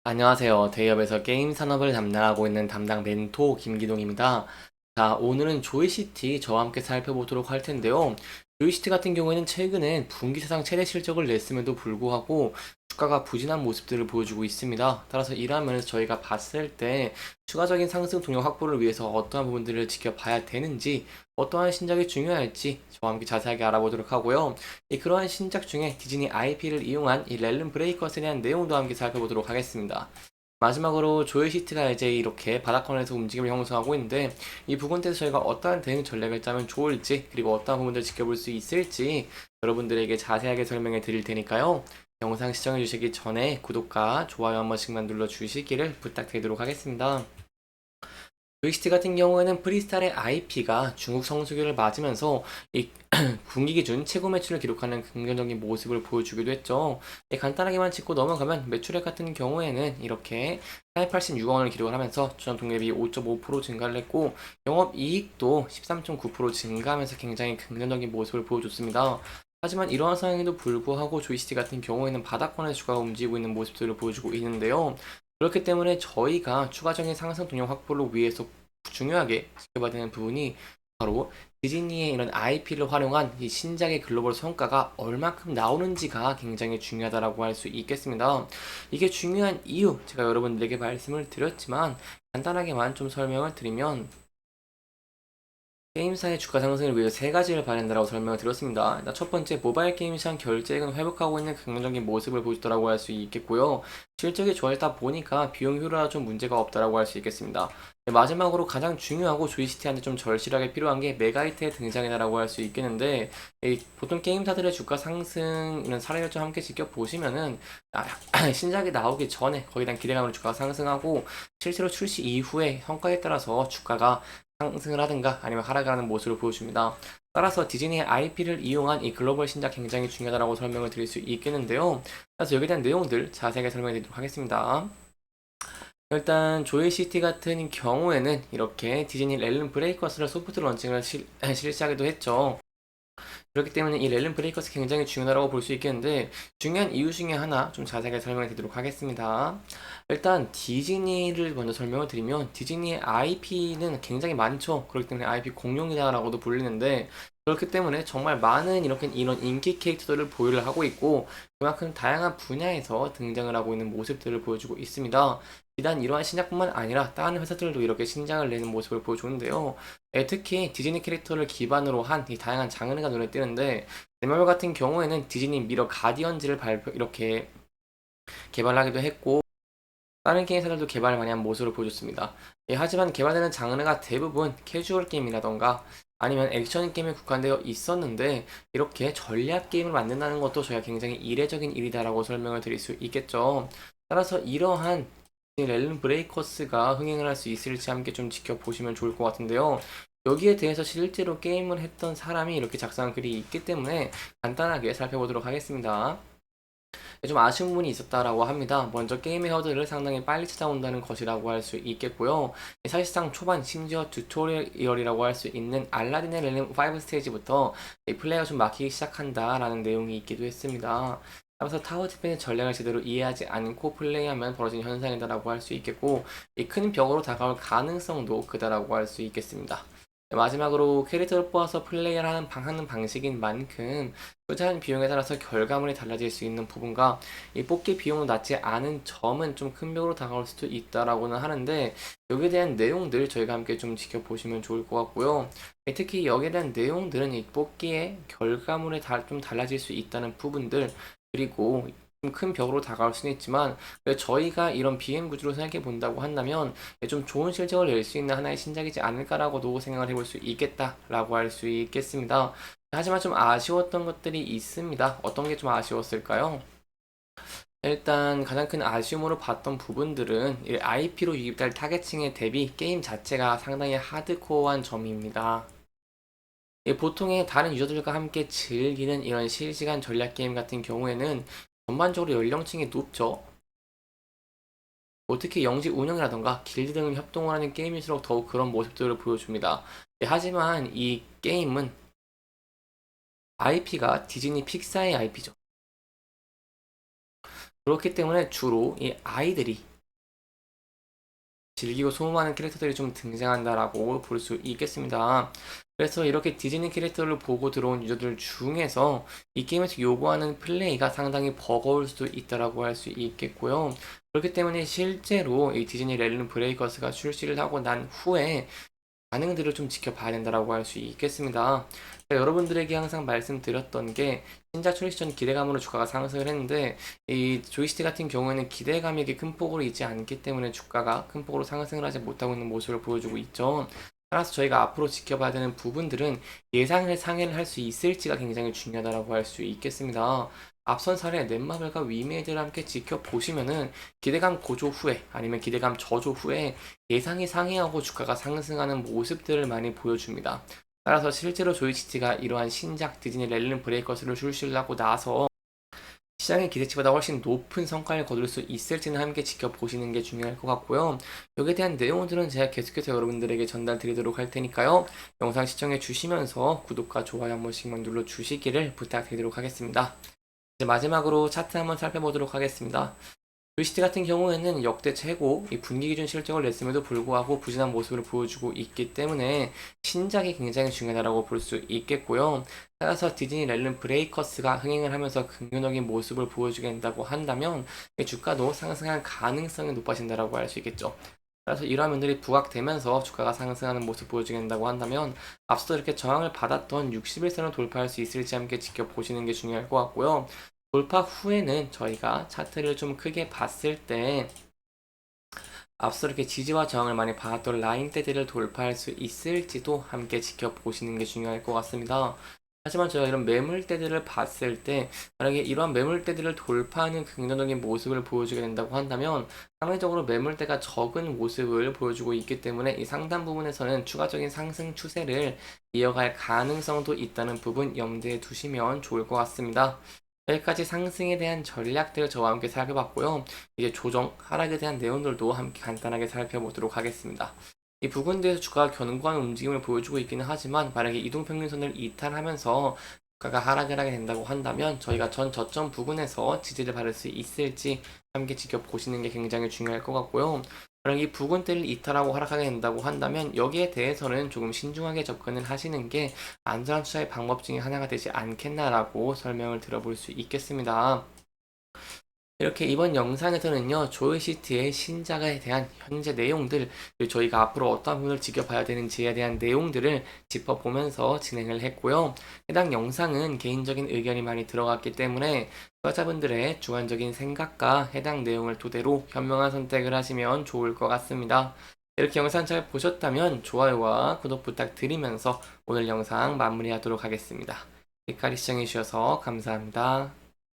안녕하세요. 대기업에서 게임 산업을 담당하고 있는 담당 멘토 김기동입니다. 자, 오늘은 조이시티 저와 함께 살펴보도록 할 텐데요. 조이시티 같은 경우에는 최근에 분기 사상 최대 실적을 냈음에도 불구하고 주가가 부진한 모습들을 보여주고 있습니다. 따라서 이러한 면에서 저희가 봤을 때 추가적인 상승 동력 확보를 위해서 어떠한 부분들을 지켜봐야 되는지, 어떠한 신작이 중요할지 저와 함께 자세하게 알아보도록 하고요. 그러한 신작 중에 디즈니 IP를 이용한 이 렐름 브레이커스에 대한 내용도 함께 살펴보도록 하겠습니다. 마지막으로 조이시트가 이제 이렇게 바닥권에서 움직임을 형성하고 있는데 이 부분에서 저희가 어떠한 대응 전략을 짜면 좋을지, 그리고 어떠한 부분들을 지켜볼 수 있을지 여러분들에게 자세하게 설명해 드릴 테니까요. 영상 시청해 주시기 전에 구독과 좋아요 한 번씩만 눌러 주시기를 부탁드리도록 하겠습니다. 조이스틱 같은 경우에는 프리스타일의 IP가 중국 성수기를 맞으면서 이 분기 기준 최고 매출을 기록하는 긍정적인 모습을 보여주기도 했죠. 간단하게만 짚고 넘어가면 매출액 같은 경우에는 이렇게 886억 원을 기록을 하면서 전년 동기 대비 5.5% 증가를 했고 영업이익도 13.9% 증가하면서 굉장히 긍정적인 모습을 보여줬습니다. 하지만 이러한 상황에도 불구하고 조이스틱 같은 경우에는 바닥권에서 주가가 움직이고 있는 모습들을 보여주고 있는데요. 그렇기 때문에 저희가 추가적인 상승 동력 확보를 위해서 중요하게 지켜봐야 되는 부분이 바로 디즈니의 이런 IP를 활용한 이 신작의 글로벌 성과가 얼마큼 나오는지가 굉장히 중요하다고 할 수 있겠습니다. 이게 중요한 이유, 제가 여러분들에게 말씀을 드렸지만 간단하게만 좀 설명을 드리면 게임사의 주가 상승을 위해 세 가지를 바란다고 설명을 드렸습니다. 첫 번째, 모바일 게임 시장 결제액은 회복하고 있는 긍정적인 모습을 보였다고 할 수 있겠고요. 실적이 좋아졌다 보니까 비용 효율화 좀 문제가 없다라고 할 수 있겠습니다. 마지막으로 가장 중요하고 조이스티한테 좀 절실하게 필요한 게 메가히트의 등장이다라고 할 수 있겠는데 보통 게임사들의 주가 상승 이런 사례를 좀 함께 지켜보시면은 신작이 나오기 전에 거기에 대한 기대감으로 주가가 상승하고 실제로 출시 이후에 성과에 따라서 주가가 상승을 하든가 아니면 하락을 하는 모습을 보여줍니다. 따라서 디즈니의 IP를 이용한 이 글로벌 신작 굉장히 중요하다고 설명을 드릴 수 있겠는데요. 그래서 여기에 대한 내용들 자세하게 설명해 드리도록 하겠습니다. 일단 조이시티 같은 경우에는 이렇게 디즈니 렐름 브레이커스를 소프트 런칭을 실시하기도 했죠. 그렇기 때문에 이 렐름 브레이커스 굉장히 중요하다고 볼 수 있겠는데 중요한 이유 중에 하나 좀 자세하게 설명해 드리도록 하겠습니다. 일단 디즈니를 먼저 설명을 드리면 디즈니의 IP는 굉장히 많죠. 그렇기 때문에 IP 공룡이다라고도 불리는데 그렇기 때문에 정말 많은 이렇게 이런 인기 캐릭터들을 보유를 하고 있고 그만큼 다양한 분야에서 등장을 하고 있는 모습들을 보여주고 있습니다. 비단 이러한 신작뿐만 아니라 다른 회사들도 이렇게 신작을 내는 모습을 보여주는데요. 특히 디즈니 캐릭터를 기반으로 한 이 다양한 장르가 눈에 띄는데 네마블 같은 경우에는 디즈니 미러 가디언즈를 이렇게 개발하기도 했고 다른 게임사들도 개발을 많이 한 모습을 보여줬습니다. 하지만 개발되는 장르가 대부분 캐주얼 게임이라던가 아니면 액션 게임에 국한되어 있었는데 이렇게 전략 게임을 만든다는 것도 저희가 굉장히 이례적인 일이다라고 설명을 드릴 수 있겠죠. 따라서 이러한 렐름 브레이커스가 흥행을 할 수 있을지 함께 좀 지켜보시면 좋을 것 같은데요. 여기에 대해서 실제로 게임을 했던 사람이 이렇게 작성한 글이 있기 때문에 간단하게 살펴보도록 하겠습니다. 좀 아쉬운 부분이 있었다라고 합니다. 먼저 게임의 허들을 상당히 빨리 찾아온다는 것이라고 할 수 있겠고요. 사실상 초반 심지어 튜토리얼이라고 할 수 있는 알라딘의 렐름 5 스테이지부터 플레이가 좀 막히기 시작한다라는 내용이 있기도 했습니다. 따라서 타워 디펜스 전략을 제대로 이해하지 않고 플레이하면 벌어진 현상이다라고 할 수 있겠고 큰 벽으로 다가올 가능성도 크다라고 할 수 있겠습니다. 마지막으로 캐릭터를 뽑아서 플레이를 하는 방식인 만큼 투자한 비용에 따라서 결과물이 달라질 수 있는 부분과 이 뽑기 비용은 낮지 않은 점은 좀 큰 벽으로 다가올 수도 있다라고는 하는데 여기에 대한 내용들 저희가 함께 좀 지켜보시면 좋을 것 같고요. 특히 여기에 대한 내용들은 이 뽑기의 결과물에 좀 달라질 수 있다는 부분들 그리고 좀 큰 벽으로 다가올 수는 있지만 저희가 이런 비행 구조로 생각해 본다고 한다면 좀 좋은 실적을 낼 수 있는 하나의 신작이지 않을까라고도 생각을 해볼 수 있겠다라고 할 수 있겠습니다. 하지만 좀 아쉬웠던 것들이 있습니다. 어떤 게 좀 아쉬웠을까요? 일단 가장 큰 아쉬움으로 봤던 부분들은 IP로 유입될 타겟층에 대비 게임 자체가 상당히 하드코어한 점입니다. 보통의 다른 유저들과 함께 즐기는 이런 실시간 전략 게임 같은 경우에는 전반적으로 연령층이 높죠. 특히 영지 운영이라던가 길드 등을 협동을 하는 게임일수록 더욱 그런 모습들을 보여줍니다. 하지만 이 게임은 IP가 디즈니 픽사의 IP죠. 그렇기 때문에 주로 이 아이들이 즐기고 소모하는 캐릭터들이 좀 등장한다라고 볼 수 있겠습니다. 그래서 이렇게 디즈니 캐릭터를 보고 들어온 유저들 중에서 이 게임에서 요구하는 플레이가 상당히 버거울 수도 있다라고 할 수 있겠고요. 그렇기 때문에 실제로 이 디즈니 렐름 브레이커스가 출시를 하고 난 후에 반응들을 좀 지켜봐야 된다라고 할 수 있겠습니다. 여러분들에게 항상 말씀드렸던 게 신작 출시 전 기대감으로 주가가 상승을 했는데 이 조이스틱 같은 경우에는 기대감이 이렇게 큰 폭으로 있지 않기 때문에 주가가 큰 폭으로 상승을 하지 못하고 있는 모습을 보여주고 있죠. 따라서 저희가 앞으로 지켜봐야 되는 부분들은 예상을 상회를 할 수 있을지가 굉장히 중요하다고 할 수 있겠습니다. 앞선 사례 넷마블과 위메이드를 함께 지켜보시면은 기대감 고조 후에 아니면 기대감 저조 후에 예상이 상회하고 주가가 상승하는 모습들을 많이 보여줍니다. 따라서 실제로 조이치티가 이러한 신작 디즈니 렐름 브레이커스를 출시를 하고 나서 시장의 기대치보다 훨씬 높은 성과를 거둘 수 있을지는 함께 지켜보시는 게 중요할 것 같고요. 여기에 대한 내용들은 제가 계속해서 여러분들에게 전달 드리도록 할 테니까요. 영상 시청해 주시면서 구독과 좋아요 한 번씩만 눌러 주시기를 부탁드리도록 하겠습니다. 이제 마지막으로 차트 한번 살펴보도록 하겠습니다. VCT 같은 경우에는 역대 최고 이 분기 기준 실적을 냈음에도 불구하고 부진한 모습을 보여주고 있기 때문에 신작이 굉장히 중요하다고 볼 수 있겠고요. 따라서 디즈니 렐름 브레이커스가 흥행을 하면서 긍정적인 모습을 보여주게 된다고 한다면 주가도 상승할 가능성이 높아진다고 할 수 있겠죠. 따라서 이러한 면들이 부각되면서 주가가 상승하는 모습 보여주게 된다고 한다면 앞서 이렇게 저항을 받았던 61선을 돌파할 수 있을지 함께 지켜보시는 게 중요할 것 같고요. 돌파 후에는 저희가 차트를 좀 크게 봤을 때 앞서 이렇게 지지와 저항을 많이 받았던 라인대들을 돌파할 수 있을지도 함께 지켜보시는 게 중요할 것 같습니다. 하지만 저희가 이런 매물대들을 봤을 때 만약에 이러한 매물대들을 돌파하는 긍정적인 모습을 보여주게 된다고 한다면 상대적으로 매물대가 적은 모습을 보여주고 있기 때문에 이 상단 부분에서는 추가적인 상승 추세를 이어갈 가능성도 있다는 부분 염두에 두시면 좋을 것 같습니다. 여기까지 상승에 대한 전략들을 저와 함께 살펴봤고요. 이제 조정, 하락에 대한 내용들도 함께 간단하게 살펴보도록 하겠습니다. 이 부분들에서 주가가 견고한 움직임을 보여주고 있기는 하지만 만약에 이동평균선을 이탈하면서 주가가 하락을 하게 된다고 한다면 저희가 전 저점 부근에서 지지를 받을 수 있을지 함께 지켜보시는 게 굉장히 중요할 것 같고요. 만약 이 부근대를 이탈하고 하락하게 된다고 한다면 여기에 대해서는 조금 신중하게 접근을 하시는 게 안전한 투자의 방법 중에 하나가 되지 않겠나라고 설명을 들어볼 수 있겠습니다. 이렇게 이번 영상에서는요, 조이시티의 신작에 대한 현재 내용들, 그리고 저희가 앞으로 어떤 부분을 지켜봐야 되는지에 대한 내용들을 짚어보면서 진행을 했고요. 해당 영상은 개인적인 의견이 많이 들어갔기 때문에 투자자분들의 주관적인 생각과 해당 내용을 토대로 현명한 선택을 하시면 좋을 것 같습니다. 이렇게 영상 잘 보셨다면 좋아요와 구독 부탁드리면서 오늘 영상 마무리하도록 하겠습니다. 여기까지 시청해주셔서 감사합니다.